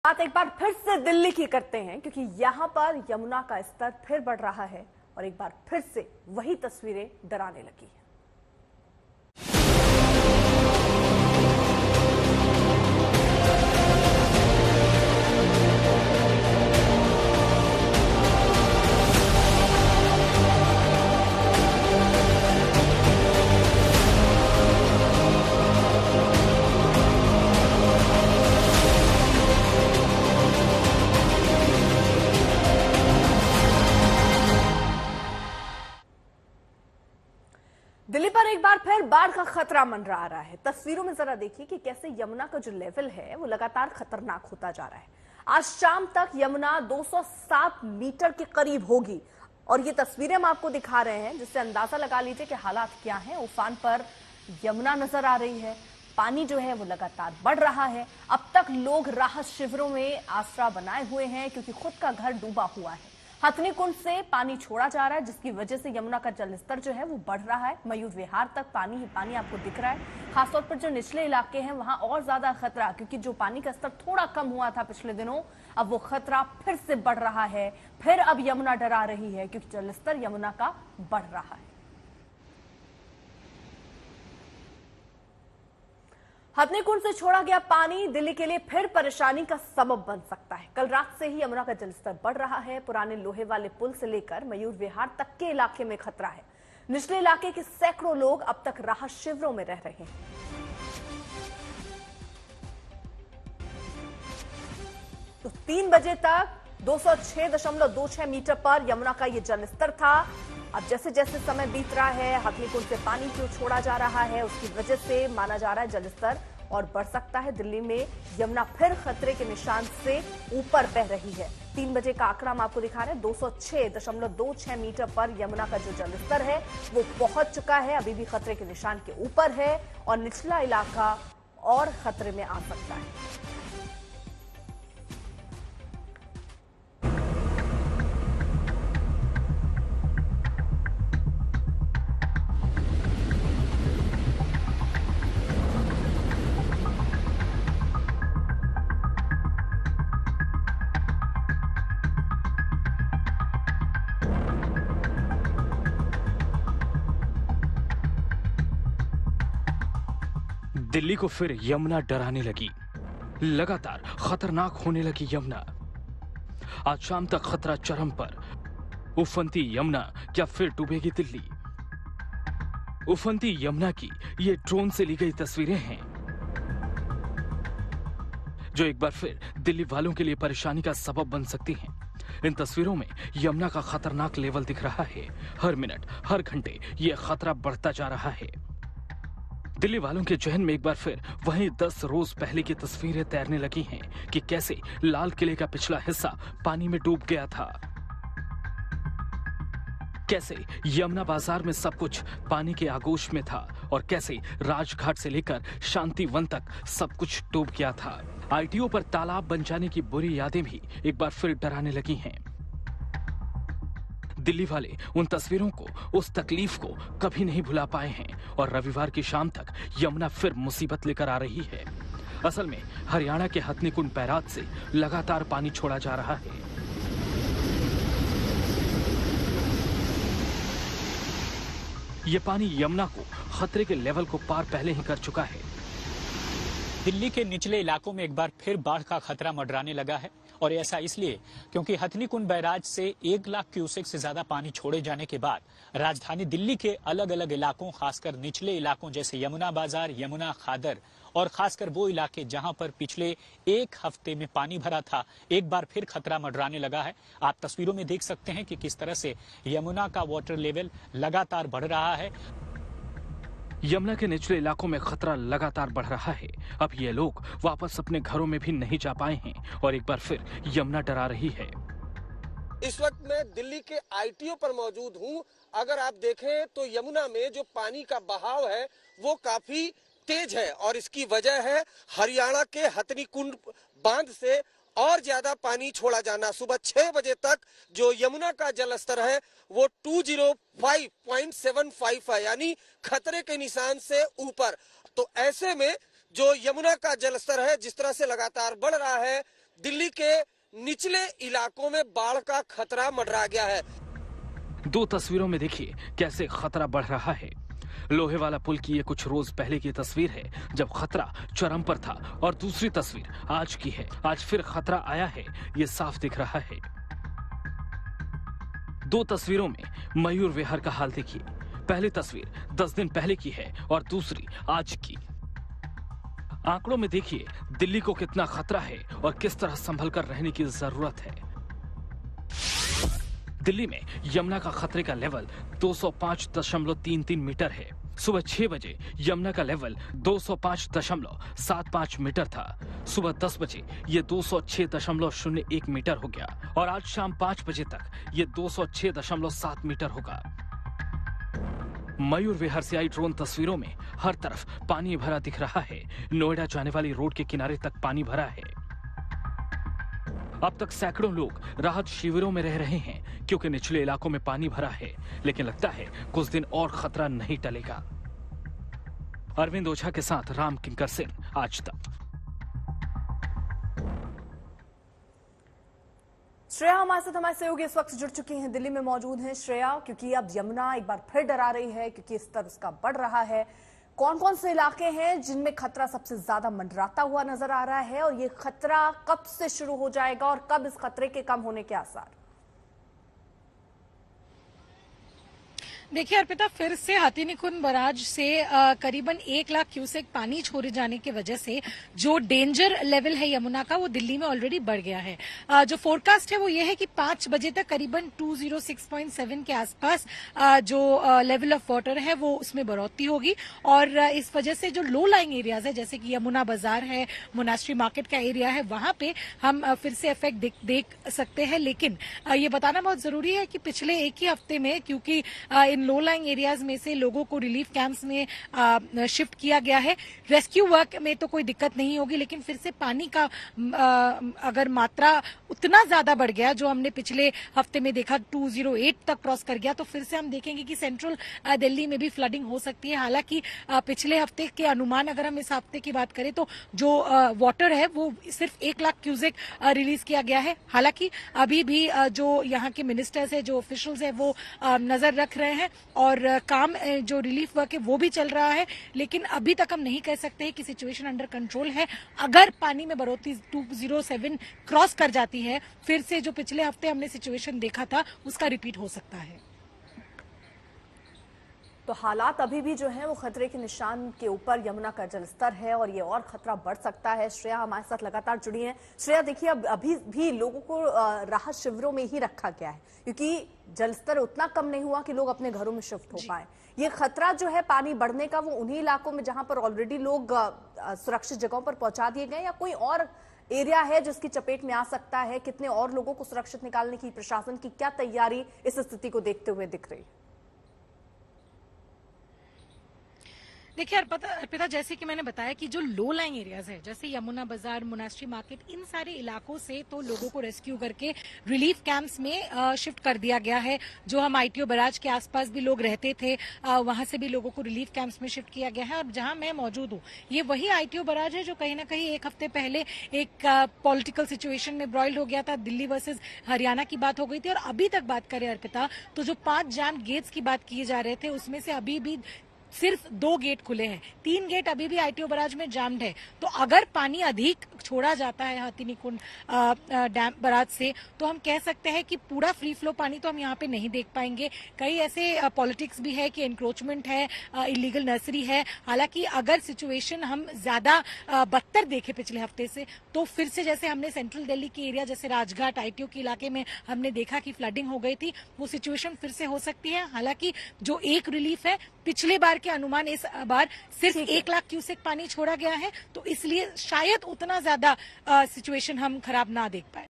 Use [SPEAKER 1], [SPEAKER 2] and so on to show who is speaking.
[SPEAKER 1] बात एक बार फिर से दिल्ली की करते हैं क्योंकि यहां पर यमुना का स्तर फिर बढ़ रहा है और एक बार फिर से वही तस्वीरें डराने लगी हैं। दिल्ली पर एक बार फिर बाढ़ का खतरा मंडरा रहा है। तस्वीरों में जरा देखिए कि कैसे यमुना का जो लेवल है वो लगातार खतरनाक होता जा रहा है। आज शाम तक यमुना 207 मीटर के करीब होगी और ये तस्वीरें हम आपको दिखा रहे हैं जिससे अंदाजा लगा लीजिए कि हालात क्या हैं। उफान पर यमुना नजर आ रही है, पानी जो है वो लगातार बढ़ रहा है। अब तक लोग राहत शिविरों में आसरा बनाए हुए हैं क्योंकि खुद का घर डूबा हुआ है। हथनी कुंड से पानी छोड़ा जा रहा है जिसकी वजह से यमुना का जलस्तर जो है वो बढ़ रहा है। मयूर विहार तक पानी ही पानी आपको दिख रहा है। खासतौर पर जो निचले इलाके हैं वहां और ज्यादा खतरा, क्योंकि जो पानी का स्तर थोड़ा कम हुआ था पिछले दिनों, अब वो खतरा फिर से बढ़ रहा है। फिर अब यमुना डरा रही है क्योंकि जलस्तर यमुना का बढ़ रहा है। हथनी कुंड से छोड़ा गया पानी दिल्ली के लिए फिर परेशानी का सबब बन सकता है। कल रात से ही यमुना का जलस्तर बढ़ रहा है। पुराने लोहे वाले पुल से लेकर मयूर विहार तक के इलाके में खतरा है। निचले इलाके के सैकड़ों लोग अब तक राहत शिविरों में रह रहे हैं। तो 3 बजे तक 206.26 मीटर पर यमुना का यह जलस्तर था। अब जैसे जैसे समय बीत रहा है, हथनी कुंड से पानी क्यों छोड़ा जा रहा है उसकी वजह से माना जा रहा है जलस्तर और बढ़ सकता है। दिल्ली में यमुना फिर खतरे के निशान से ऊपर बह रही है। 3 बजे का आंकड़ा हम आपको दिखा रहे हैं। 206.26 मीटर पर यमुना का जो जलस्तर है वो पहुंच चुका है, अभी भी खतरे के निशान के ऊपर है और निचला इलाका और खतरे में आ सकता है।
[SPEAKER 2] दिल्ली को फिर यमुना डराने लगी। लगातार खतरनाक होने लगी यमुना। आज शाम तक खतरा चरम पर। उफनती यमुना क्या फिर डूबेगी दिल्ली? उफनती यमुना की ये ड्रोन से ली गई तस्वीरें हैं जो एक बार फिर दिल्ली वालों के लिए परेशानी का सबब बन सकती हैं। इन तस्वीरों में यमुना का खतरनाक लेवल दिख रहा है। हर मिनट हर घंटे ये खतरा बढ़ता जा रहा है। दिल्ली वालों के जहन में एक बार फिर वही 10 रोज पहले की तस्वीरें तैरने लगी हैं कि कैसे लाल किले का पिछला हिस्सा पानी में डूब गया था, कैसे यमुना बाजार में सब कुछ पानी के आगोश में था और कैसे राजघाट से लेकर शांतिवन तक सब कुछ डूब गया था। आईटीओ पर तालाब बन जाने की बुरी यादें भी एक बार फिर डराने लगी हैं। दिल्ली वाले उन तस्वीरों को, उस तकलीफ को कभी नहीं भुला पाए हैं और रविवार की शाम तक यमुना फिर मुसीबत लेकर आ रही है। असल में हरियाणा के हथनी कुंड बैराज से लगातार पानी छोड़ा जा रहा है। ये पानी यमुना को खतरे के लेवल को पार पहले ही कर चुका है।
[SPEAKER 3] दिल्ली के निचले इलाकों में एक बार फिर बाढ़ का खतरा मंडराने लगा है और ऐसा इसलिए क्योंकि हथनी कुंड बैराज से 1 लाख क्यूसेक से ज्यादा पानी छोड़े जाने के बाद राजधानी दिल्ली के अलग अलग इलाकों, खासकर निचले इलाकों जैसे यमुना बाजार, यमुना खादर और खासकर वो इलाके जहां पर पिछले 1 हफ्ते में पानी भरा था, एक बार फिर खतरा मंडराने लगा है। आप तस्वीरों में देख सकते हैं कि किस तरह से यमुना का वाटर लेवल लगातार बढ़ रहा है।
[SPEAKER 2] यमुना के निचले इलाकों में खतरा लगातार बढ़ रहा है। अब ये लोग वापस अपने घरों में भी नहीं जा पाए हैं और एक बार फिर यमुना डरा रही है।
[SPEAKER 4] इस वक्त मैं दिल्ली के आईटीओ पर मौजूद हूं। अगर आप देखें तो यमुना में जो पानी का बहाव है वो काफी तेज है और इसकी वजह है हरियाणा के हथनी कुंड बांध से और ज्यादा पानी छोड़ा जाना। सुबह 6 बजे तक जो यमुना का जलस्तर है वो 205.75 है, यानी खतरे के निशान से ऊपर। तो ऐसे में जो यमुना का जलस्तर है जिस तरह से लगातार बढ़ रहा है, दिल्ली के निचले इलाकों में बाढ़ का खतरा मंडरा गया है।
[SPEAKER 2] दो तस्वीरों में देखिए कैसे खतरा बढ़ रहा है। लोहे वाला पुल की ये कुछ रोज पहले की तस्वीर है जब खतरा चरम पर था, और दूसरी तस्वीर आज की है। आज फिर खतरा आया है, ये साफ दिख रहा है। दो तस्वीरों में मयूर विहार का हाल देखिए। पहली तस्वीर 10 दिन पहले की है और दूसरी आज की। आंकड़ों में देखिए दिल्ली को कितना खतरा है और किस तरह संभल कर रहने की जरूरत है। दिल्ली में यमुना का खतरे का लेवल 205.33 मीटर है। सुबह 6 बजे यमुना का लेवल 205.75 मीटर था। सुबह 10 बजे ये 206.01 मीटर हो गया और आज शाम 5 बजे तक ये 206.7 मीटर होगा। मयूर विहार से आई ड्रोन तस्वीरों में हर तरफ पानी भरा दिख रहा है। नोएडा जाने वाली रोड के किनारे तक पानी भरा है। अब तक सैकड़ों लोग राहत शिविरों में रह रहे हैं क्योंकि निचले इलाकों में पानी भरा है, लेकिन लगता है कुछ दिन और खतरा नहीं टलेगा। अरविंद ओझा के साथ राम किंकर सिंह, आज तक।
[SPEAKER 1] श्रेया हमारे साथ हमारे सहयोगी इस वक्त जुड़ चुकी हैं, दिल्ली में मौजूद हैं। श्रेया, क्योंकि अब यमुना एक बार फिर डरा रही है क्योंकि स्तर उसका बढ़ रहा है। कौन कौन से इलाके हैं जिनमें खतरा सबसे ज्यादा मंडराता हुआ नजर आ रहा है और ये खतरा कब से शुरू हो जाएगा और कब इस खतरे के कम होने के आसार?
[SPEAKER 5] देखिए अर्पिता, फिर से हथिनीकुंड बैराज से करीबन 1 लाख क्यूसेक पानी छोड़े जाने की वजह से जो डेंजर लेवल है यमुना का वो दिल्ली में ऑलरेडी बढ़ गया है। जो फोरकास्ट है वो ये है कि 5 बजे तक करीबन 206.7 के आसपास जो लेवल ऑफ वाटर है वो उसमें बढ़ोतरी होगी और इस वजह से जो लो लाइंग एरियाज है जैसे कि यमुना बाजार है, मोनास्ट्री मार्केट का एरिया है, वहां पे हम फिर से इफेक्ट देख सकते हैं। लेकिन ये बताना बहुत जरूरी है कि पिछले एक ही हफ्ते में, क्योंकि लो लाइंग एरियाज में से लोगों को रिलीफ कैंप्स में शिफ्ट किया गया है, रेस्क्यू वर्क में तो कोई दिक्कत नहीं होगी, लेकिन फिर से पानी का अगर मात्रा उतना ज्यादा बढ़ गया जो हमने पिछले हफ्ते में देखा 208 तक क्रॉस कर गया, तो फिर से हम देखेंगे कि सेंट्रल दिल्ली में भी फ्लडिंग हो सकती है। हालांकि पिछले हफ्ते के अनुमान अगर हम इस हफ्ते की बात करें तो जो वाटर है वो सिर्फ 1 लाख क्यूसेक रिलीज किया गया है। हालांकि अभी भी जो यहाँ के मिनिस्टर्स है, जो ऑफिशियल्स है, वो नजर रख रहे हैं और काम जो रिलीफ वर्क है वो भी चल रहा है, लेकिन अभी तक हम नहीं कह सकते कि सिचुएशन अंडर कंट्रोल है। अगर पानी में बढ़ोतरी 207 क्रॉस कर जाती है, फिर से जो पिछले हफ्ते हमने सिचुएशन देखा था उसका रिपीट हो सकता है।
[SPEAKER 1] तो हालात अभी भी जो है वो खतरे के निशान के ऊपर यमुना का जलस्तर है और ये और खतरा बढ़ सकता है। श्रेया हमारे साथ लगातार जुड़ी है। श्रेया, देखिए अब अभी भी लोगों को राहत शिविरों में ही रखा गया है क्योंकि जलस्तर उतना कम नहीं हुआ कि लोग अपने घरों में शिफ्ट हो पाए। ये खतरा जो है पानी बढ़ने का वो उन्हीं इलाकों में जहां पर ऑलरेडी लोग सुरक्षित जगहों पर पहुंचा दिए गए, या कोई और एरिया है जिसकी चपेट में आ सकता है? कितने और लोगों को सुरक्षित निकालने की प्रशासन की क्या तैयारी इस स्थिति को देखते हुए दिख रही?
[SPEAKER 5] देखिए अर्पिता, जैसे कि मैंने बताया कि जो लो लाइंग एरियाज है जैसे यमुना बाजार, मोनास्ट्री मार्केट, इन सारे इलाकों से तो लोगों को रेस्क्यू करके रिलीफ कैंप्स में शिफ्ट कर दिया गया है। जो हम आईटीओ बैराज के आसपास भी लोग रहते थे वहां से भी लोगों को रिलीफ कैंप्स में शिफ्ट किया गया है। और जहां मैं मौजूद हूँ ये वही आईटीओ बैराज है जो कहीं ना कहीं एक हफ्ते पहले एक पॉलिटिकल सिचुएशन में ब्रॉइल्ड हो गया था। दिल्ली वर्सेज हरियाणा की बात हो गई थी और अभी तक बात करें अर्पिता तो जो 5 जैम गेट्स की बात किए जा रहे थे उसमें से अभी भी सिर्फ 2 गेट खुले हैं, 3 गेट अभी भी आईटीओ बैराज में जाम्ड है। तो अगर पानी अधिक छोड़ा जाता है हथिनीकुंड डैम बैराज से तो हम कह सकते हैं कि पूरा फ्री फ्लो पानी तो हम यहाँ पे नहीं देख पाएंगे। कई ऐसे पॉलिटिक्स भी है कि एनक्रोचमेंट है, इलीगल नर्सरी है। हालांकि अगर सिचुएशन हम ज्यादा बदतर देखें पिछले हफ्ते से तो फिर से जैसे हमने सेंट्रल दिल्ली के एरिया जैसे राजघाट आईटीओ के इलाके में हमने देखा कि फ्लडिंग हो गई थी, वो सिचुएशन फिर से हो सकती है। हालांकि जो एक रिलीफ है, पिछले बार के अनुमान इस बार सिर्फ 1 लाख क्यूसेक पानी छोड़ा गया है, तो इसलिए शायद उतना ज्यादा सिचुएशन हम खराब ना देख पाए।